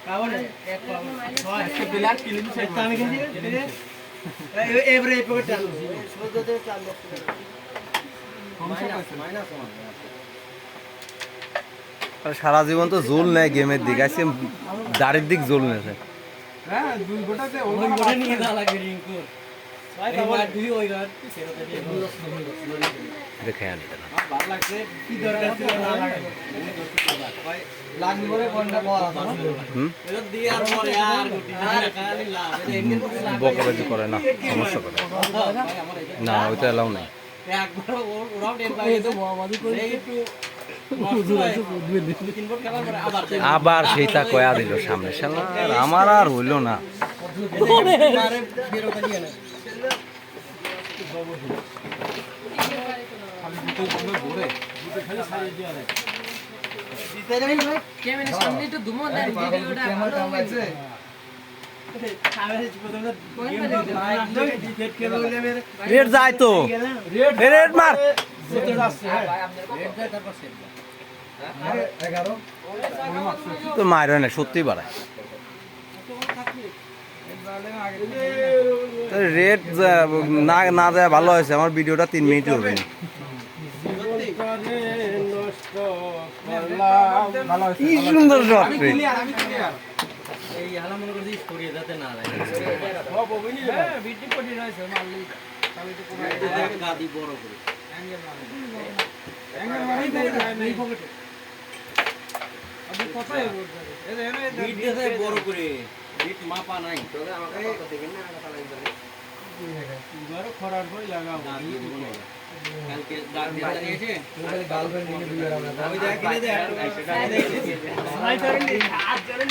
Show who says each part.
Speaker 1: কাবলে এক হয় একটা প্লেয়ার কিলিং আমি গেছি এবারে এই পকেট চালু সোজা চালু মাইনাস
Speaker 2: সারা জীবন তো জোল নেয় গেমের দিক আছে দাড়ির দিক জোল নেছে
Speaker 1: হ্যাঁ দুই গোটাতে ওই গোটা নিয়ে যা লাগে রিংকু ভাই কাবলে দুই ওই ঘর সেরতে দিয়ে
Speaker 2: দেখে আনি না
Speaker 1: ভালো লাগছে কি দরকার ছিল না লাগে ভাই লাগনি বলে কোনটা বল আছে এর দিয়ে আর পরে আর গুটি না খালি লাভ
Speaker 2: বকাবাজি করে না সমস্যা করে না ওইটা এলাও নাই
Speaker 1: একবার ওরাও টেন পাই গেছে বকাবাজি করে একটু
Speaker 2: আবার সেইটা কয়া দিল সামনে শালা আমার আর হইল না রেড যায় তো রেড মার তো মারো না সত্যি বাড়ায় রেড না না যায় ভালো হয়েছে আমার ভিডিওটা 3 মিনিট হবে কি সুন্দর শট
Speaker 1: এই হালা মনে করছি সরিয়ে যেতে না লাগে ভিডিও কোটি রয়েছে মারলি তাহলে তো কোনো গাদি বড় করে অ্যাঙ্গেল মারি এই পকেটে আবু কথাই বলতে এই ভিডিওতে বড় করে বিট মাপা নাই তবে আমাকে কত দেখেন না কথা লাগবে এবারে খরার বই লাগাও গাদি দিব না কালকে দাগ দিয়ে দিয়েছে খালি গার্লফ্রেন্ড নিয়ে বিয়ে হবে ওই দেখ কিনে দে সেটা স্নাইপার নিয়ে হাত ধরে